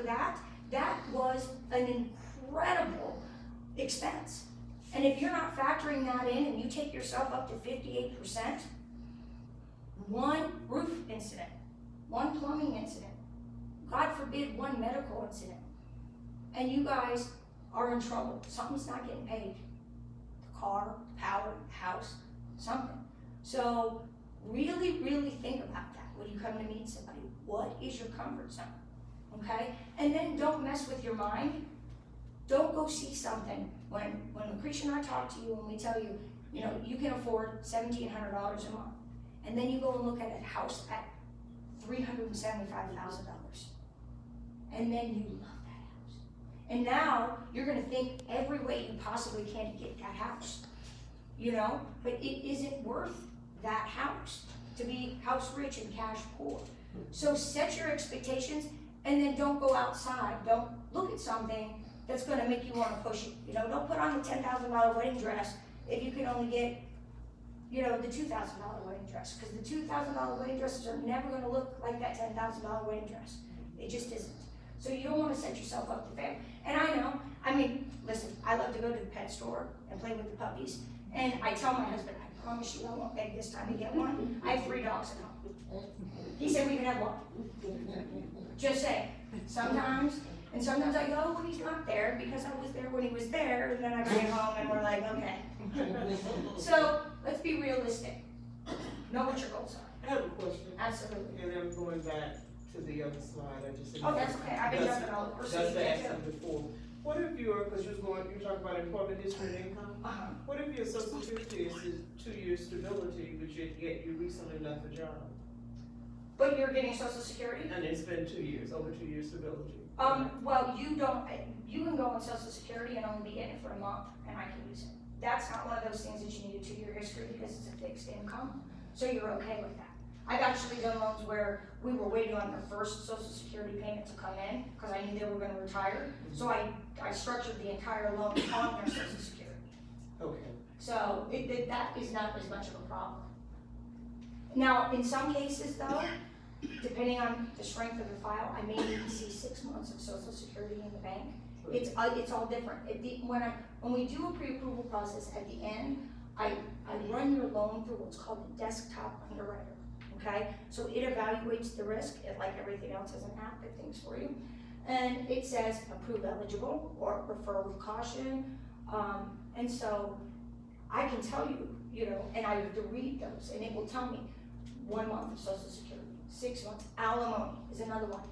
after that, that was an incredible expense. And if you're not factoring that in and you take yourself up to 58%, one roof incident, one plumbing incident, God forbid one medical incident, and you guys are in trouble. Something's not getting paid. The car, power, house, something. So really, really think about that when you come to meet somebody. What is your comfort zone? Okay? And then don't mess with your mind. Don't go see something. When Lucretia and I talk to you and we tell you, you know, you can afford $1,700 a month, and then you go and look at a house at $375,000, and then you love that house. And now you're gonna think every way you possibly can to get that house, you know? But it isn't worth that house to be house rich and cash poor. So set your expectations, and then don't go outside. Don't look at something that's gonna make you wanna push it. You know, don't put on the $10,000 wedding dress if you can only get, you know, the $2,000 wedding dress. Because the $2,000 wedding dresses are never gonna look like that $10,000 wedding dress. It just isn't. So you don't wanna set yourself up to fail. And I know, I mean, listen, I love to go to the pet store and play with the puppies. And I tell my husband, I promise you I won't beg this time to get one. I have 3 dogs at home. He said we can have one. Just saying. Sometimes I go when he's not there because I was there when he was there, and then I bring it home and we're like, okay. So let's be realistic. Know what your goals are. I have a question. Absolutely. And I'm going back to the other slide. I just. Oh, that's okay. I've been jumping all over. That's the action before. What if because you're talking about employment history and income? What if your social security is 2 years stability, but yet you recently left the job? But you're getting Social Security? And it's been 2 years, over 2 years stability. Well, you can go on Social Security and only be in it for a month, and I can use it. That's not one of those things that you need a 2-year history because it's a fixed income, so you're okay with that. I've actually done loans where we were waiting on the first Social Security payment to come in because I knew they were gonna retire, so I structured the entire loan on their Social Security. Okay. So that is not as much of a problem. Now, in some cases though, depending on the strength of the file, I may need to see 6 months of Social Security in the bank. It's all different. When we do a pre-approval process at the end, I run your loan through what's called a desktop underwriter, okay? So it evaluates the risk, like everything else as an app that thinks for you. And it says approve eligible or refer with caution. And so I can tell you, you know, and I have to read those, and it will tell me 1 month of Social Security, 6 months. Alimony is another one.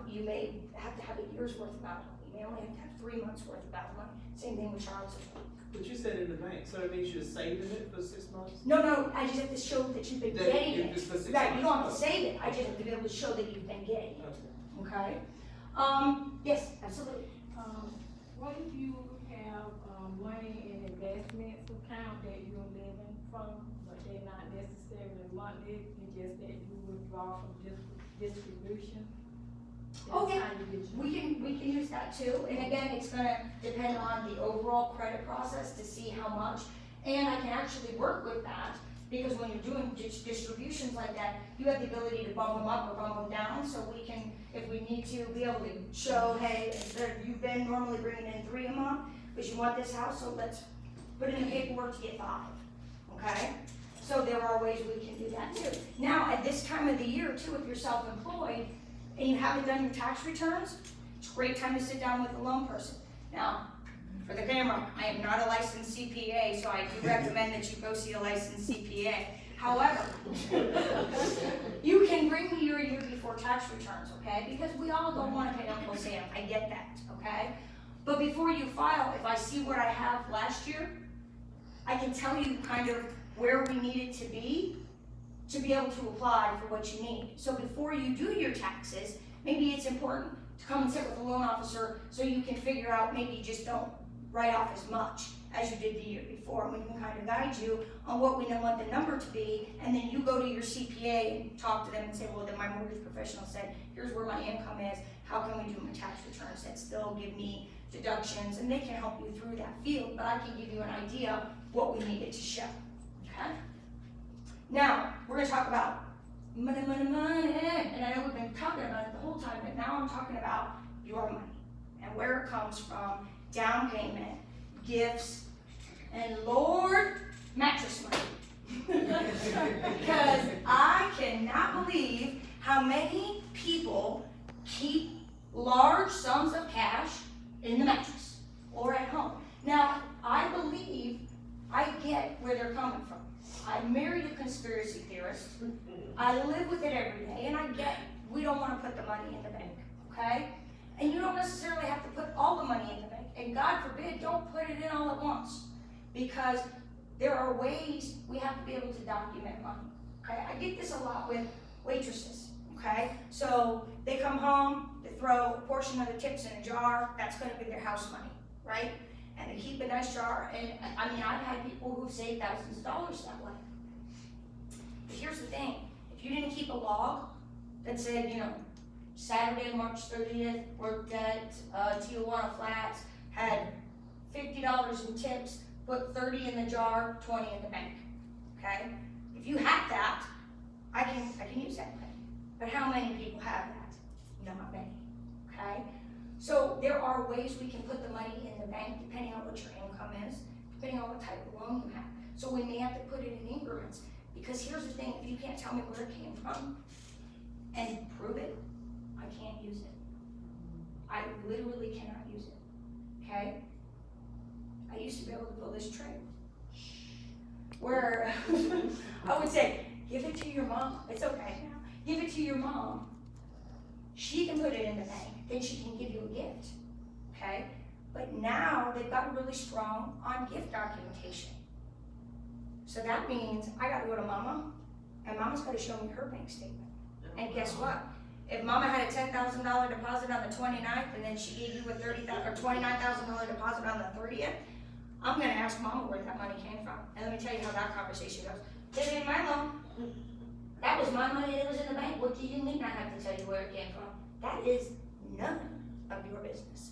You may have to have a year's worth of alimony. You may only have to have 3 months worth of alimony. Same thing with child support. But you said in the bank, so it means you're saving it for 6 months? No, I just have to show that you've been getting it. Just for 6 Right, you don't have to months. save it. I just have to be able to show that you've been getting it. Okay? Yes, absolutely. What if you have money in investments account that you're living from, but they're not necessarily monthly, it's just that you withdraw from distribution? Okay, we can use that too. And again, it's gonna depend on the overall credit process to see how much. And I can actually work with that because when you're doing distributions like that, you have the ability to bump them up or bump them down. So we can, if we need to, be able to show, hey, you've been normally bringing in 3 a month, but you want this house, so let's put in the paperwork to get 5, okay? So there are ways we can do that too. Now, at this time of the year too, if you're self-employed and you haven't done your tax returns, it's a great time to sit down with a loan person. Now, for the camera, I am not a licensed CPA, so I do recommend that you go see a licensed CPA. However, you can bring me your year before tax returns, okay? Because we all don't want to pay Uncle Sam, I get that, okay? But before you file, if I see what I have last year, I can tell you kind of where we need it to be able to apply for what you need. So before you do your taxes, maybe it's important to come and sit with a loan officer so you can figure out, maybe you just don't write off as much as you did the year before, and we can kind of guide you on what we want the number to be, and then you go to your CPA and talk to them and say, well, then my mortgage professional said, here's where my income is, how can we do my tax returns that still give me deductions, and they can help you through that field, but I can give you an idea what we needed to show, okay? Now, we're gonna talk about money, and I know we've been talking about it the whole time, but now I'm talking about your money and where it comes from, down payment, gifts, and Lord, mattress money. Because I cannot believe how many people keep large sums of cash in the mattress or at home. Now, I believe I get where they're coming from. I married a conspiracy theorist. I live with it every day, and I get we don't want to put the money in the bank, okay? And you don't necessarily have to put all the money in the bank. And God forbid, don't put it in all at once. Because there are ways we have to be able to document money, okay? I get this a lot with waitresses, okay? So they come home, they throw a portion of the tips in a jar, that's gonna be their house money, right? And they keep a nice jar, and I mean, I've had people who've saved thousands of dollars that way. But here's the thing, if you didn't keep a log that said, Saturday, March 30th, worked at Tijuana Flats, had $50 in tips, put 30 in the jar, 20 in the bank, okay? If you have that, I can use that money. But how many people have that? Not many, okay? So there are ways we can put the money in the bank depending on what your income is, depending on what type of loan you have. So we may have to put it in increments, because here's the thing, if you can't tell me where it came from and prove it, I can't use it. I literally cannot use it, okay? I used to be able to build this tray where I would say, give it to your mom. It's okay now. Give it to your mom. She can put it in the bank. Then she can give you a gift, okay? But now they've gotten really strong on gift documentation. So that means I got to go to mama, and mama's got to show me her bank statement. And guess what? If mama had a $10,000 deposit on the 29th, and then she gave you a $29,000 deposit on the 30th, I'm gonna ask mama where that money came from. And let me tell you how that conversation goes. It ain't my loan. That was my money that was in the bank. What do you mean I have to tell you where it came from? That is none of your business.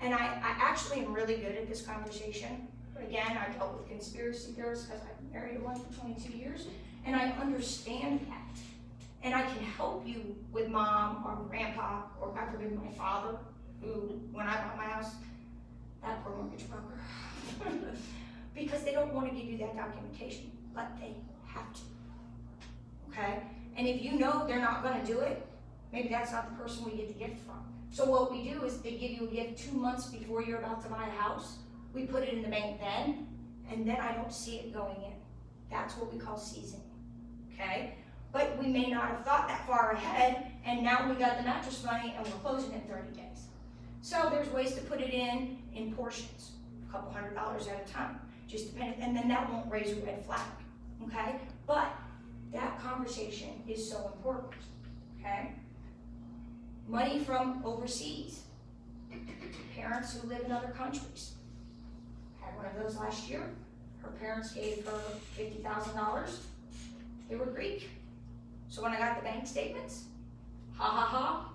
And I actually am really good at this conversation. Again, I dealt with conspiracy theorists because I've married one for 22 years, and I understand that. And I can help you with mom or grandpa, or God forbid my father, who, when I bought my house, that poor mortgage broker. Because they don't want to give you that documentation, but they have to, okay? And if you know they're not gonna do it, maybe that's not the person we get the gift from. So what we do is they give you a gift 2 months before you're about to buy a house. We put it in the bank then, and then I don't see it going in. That's what we call seasoning, okay? But we may not have thought that far ahead, and now we got the mattress money and we're closing in 30 days. So there's ways to put it in portions, a couple $100s at a time, just depending, and then that won't raise a red flag, okay? But that conversation is so important, okay? Money from overseas, parents who live in other countries. Had one of those last year. Her parents gave her $50,000. They were Greek. So when I got the bank statements,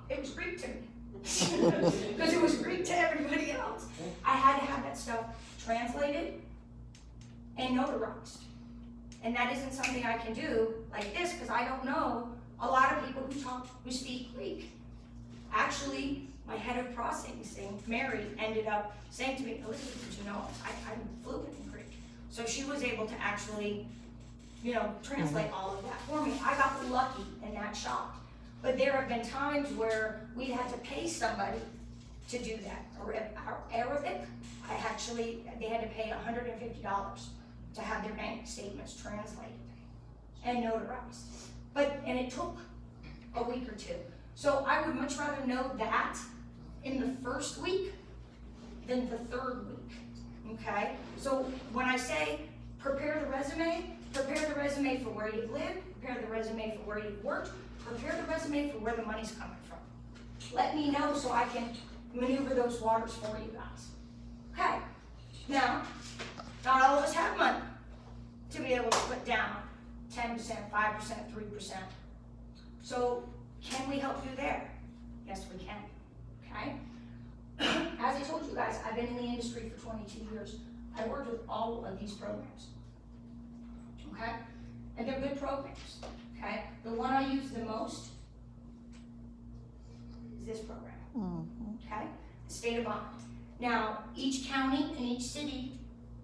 it was Greek to me. Because it was Greek to everybody else. I had to have that stuff translated and notarized. And that isn't something I can do like this, because I don't know a lot of people who speak Greek. Actually, my head of processing, Mary, ended up saying to me, Elizabeth, did you know I'm fluent in Greek? So she was able to actually, translate all of that for me. I got lucky in that shop. But there have been times where we had to pay somebody to do that. Arabic, they had to pay $150 to have their bank statements translated and notarized. And it took a week or two. So I would much rather know that in the first week than the third week, okay? So when I say prepare the resume for where you've lived, prepare the resume for where you've worked, prepare the resume for where the money's coming from. Let me know so I can maneuver those waters for you guys. Okay, now, not all of us have money to be able to put down 10%, 5%, 3%. So can we help you there? Yes, we can, okay? As I told you guys, I've been in the industry for 22 years. I worked with all of these programs, okay? And they're good programs, okay? The one I use the most is this program. Okay, the state of Vermont. Now, each county and each city,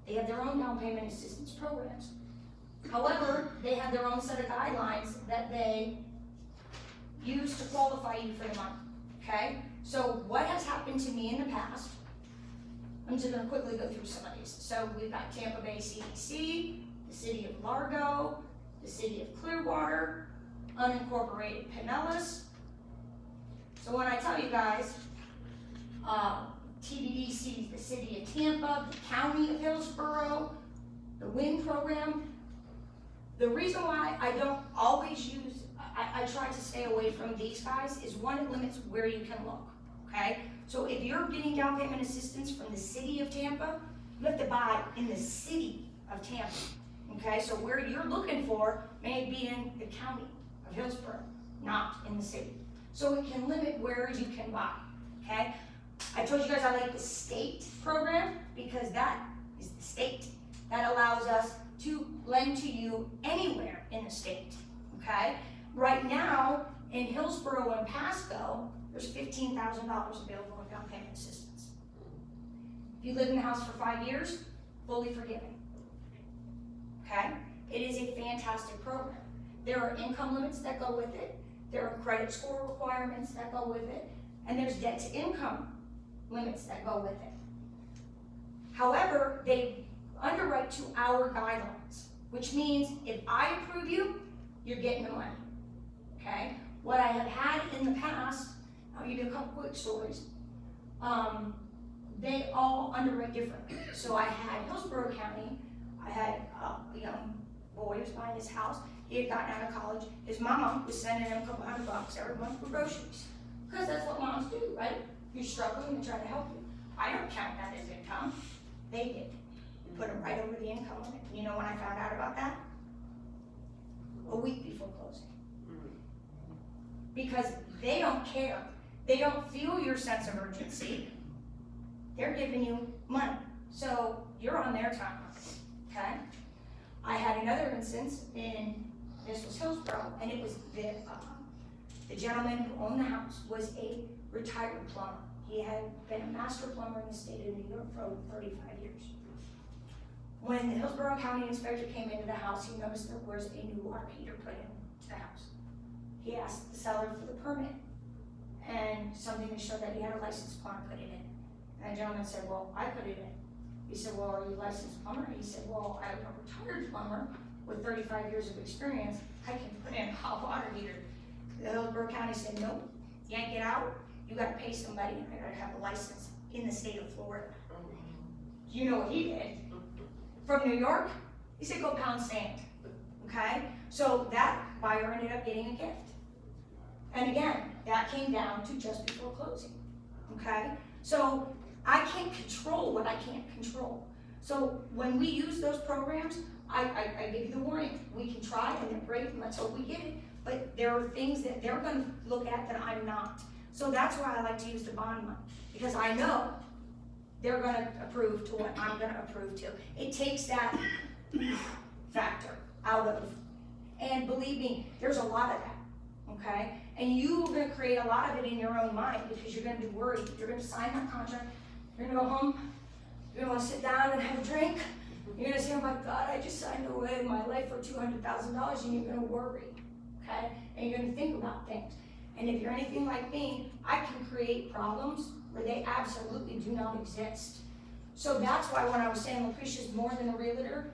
they have their own down payment assistance programs. However, they have their own set of guidelines that they use to qualify you for the money, okay? So what has happened to me in the past, I'm just gonna quickly go through some of these. So we've got Tampa Bay CDC, the city of Largo, the city of Clearwater, unincorporated Pinellas. So when I tell you guys, TDDC, the city of Tampa, the county of Hillsborough, the WIN program, the reason why I don't always use, I try to stay away from these guys is one, it limits where you can look, okay? So if you're getting down payment assistance from the city of Tampa, you have to buy in the city of Tampa, okay? So where you're looking for may be in the county of Hillsborough, not in the city. So it can limit where you can buy, okay? I told you guys I like the state program because that is the state. That allows us to lend to you anywhere in the state, okay? Right now, in Hillsborough and Pasco, there's $15,000 available in down payment assistance. If you live in the house for 5 years, fully forgiven, okay? It is a fantastic program. There are income limits that go with it, there are credit score requirements that go with it, and there's debt to income limits that go with it. However, they underwrite to our guidelines, which means if I approve you, you're getting the money, okay? What I have had in the past, I'll give you a couple quick stories. They all underwrite differently. So I had Hillsborough County, I had a young boy who was buying his house. He had gotten out of college. His mama was sending him a couple $100 every month for groceries. Because that's what moms do, right? You're struggling and trying to help you. I don't count that as income. They did. Put them right over the income limit. You know when I found out about that? A week before closing. Because they don't care. They don't feel your sense of urgency. They're giving you money. So you're on their time, okay? I had another instance this was Hillsborough, and it was the gentleman who owned the house was a retired plumber. He had been a master plumber in the state of New York for over 35 years. When the Hillsborough County inspector came into the house, he noticed there was a new water heater put into the house. He asked the seller for the permit and something to show that he had a licensed plumber put it in. And the gentleman said, well, I put it in. He said, well, are you a licensed plumber? He said, well, I'm a retired plumber with 35 years of experience. I can put in a hot water heater. The Hillsborough County said, nope, yank it out. You gotta pay somebody and I gotta have a license in the state of Florida. You know what he did? From New York, he said, go pound sand, okay? So that buyer ended up getting a gift. And again, that came down to just before closing, okay? So I can't control what I can't control. So when we use those programs, I give you the warning. We can try and they're great and let's hope we get it. But there are things that they're gonna look at that I'm not. So that's why I like to use the bond money, because I know they're gonna approve to what I'm gonna approve to. It takes that factor out of, and believe me, there's a lot of that, okay? And you're gonna create a lot of it in your own mind because you're gonna be worried. You're gonna sign that contract, you're gonna go home, you're gonna wanna sit down and have a drink. You're gonna say, oh my God, I just signed away my life for $200,000, and you're gonna worry, okay? And you're gonna think about things. And if you're anything like me, I can create problems where they absolutely do not exist. So that's why when I was saying Lucretia's more than a realtor,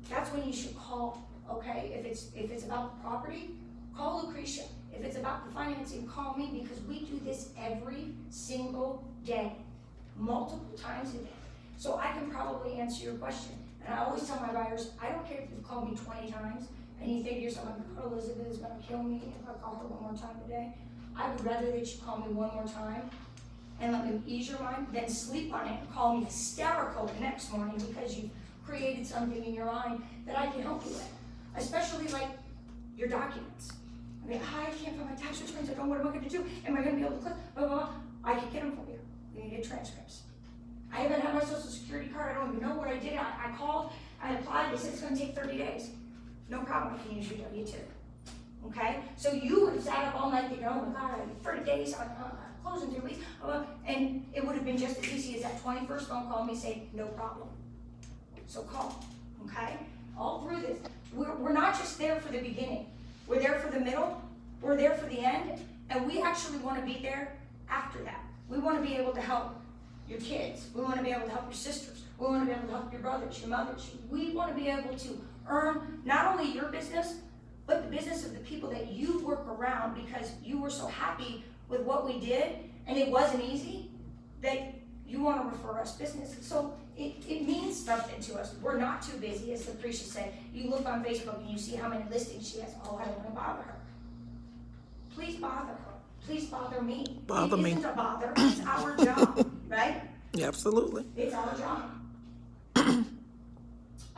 that's when you should call, okay? If it's about the property, call Lucretia. If it's about the financing, call me, because we do this every single day, multiple times a day. So I can probably answer your question. And I always tell my buyers, I don't care if you've called me 20 times and you think you're someone, oh, Elizabeth is gonna kill me if I call her one more time today. I would rather that you call me one more time and let me ease your mind than sleep on it and call me hysterical the next morning because you've created something in your mind that I can help you with. Especially like your documents. I mean, hi, I can't find my tax returns, I don't know what am I gonna do? Am I gonna be able to click, blah, blah, blah. I can get them for you. You need transcripts. I haven't had my social security card, I don't even know what I did. I called, I applied, they said it's gonna take 30 days. No problem, I can use your W-2. okay? So you would have sat up all night thinking, oh my God, I have 30 days, I'm closing 3 weeks, and it would have been just as easy as that 21st phone call me saying, no problem. So call, okay? All through this, we're not just there for the beginning. We're there for the middle, we're there for the end, and we actually want to be there after that. We want to be able to help your kids. We want to be able to help your sisters. We want to be able to help your brothers, your mothers. We want to be able to earn not only your business, but the business of the people that you work around, because you were so happy with what we did and it wasn't easy, that you want to refer us business. So it means something to us. We're not too busy, as Lucretia said. You look on Facebook and you see how many listings she has. Oh, I don't want to bother her. Please bother her. Please bother me. Bother me. It isn't a bother, it's our job, right? Yeah, absolutely. It's our job.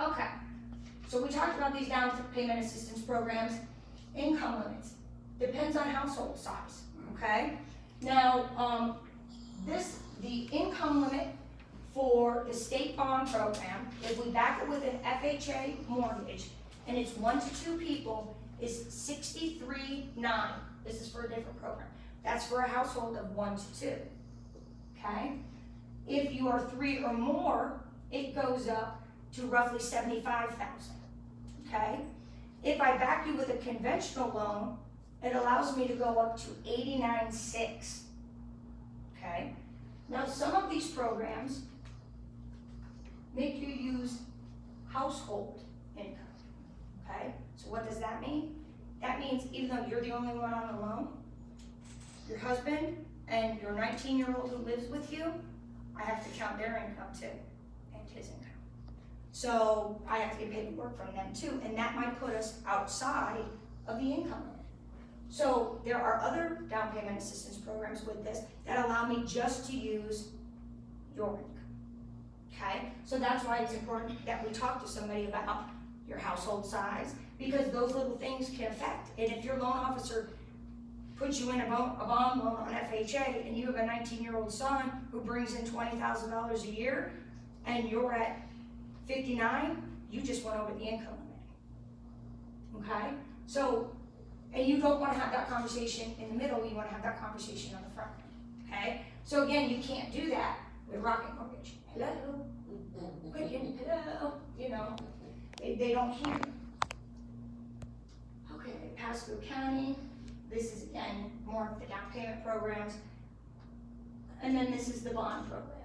Okay, so we talked about these down payment assistance programs. Income limits, depends on household size, okay? Now, the income limit for the state bond program, if we back it with an FHA mortgage, and it's 1 to 2 people, is $63,900. This is for a different program. That's for a household of 1 to 2, okay? If you are 3 or more, it goes up to roughly $75,000, okay? If I back you with a conventional loan, it allows me to go up to $89,600, okay? Now, some of these programs make you use household income, okay? So what does that mean? That means even though you're the only one on the loan, your husband and your 19-year-old who lives with you, I have to count their income too, and his income. So I have to get paperwork from them too, and that might put us outside of the income limit. So there are other down payment assistance programs with this that allow me just to use your income, okay? So that's why it's important that we talk to somebody about your household size, because those little things can affect. And if your loan officer puts you in a bond loan on FHA and you have a 19-year-old son who brings in $20,000 a year and you're at 59, you just went over the income limit, okay? So, and you don't want to have that conversation in the middle, you want to have that conversation on the front, okay? So again, you can't do that with Rocket Mortgage. Hello, Quicken, hello, you know, they don't hear. Okay, Pasco County, this is again more of the down payment programs. And then this is the bond program.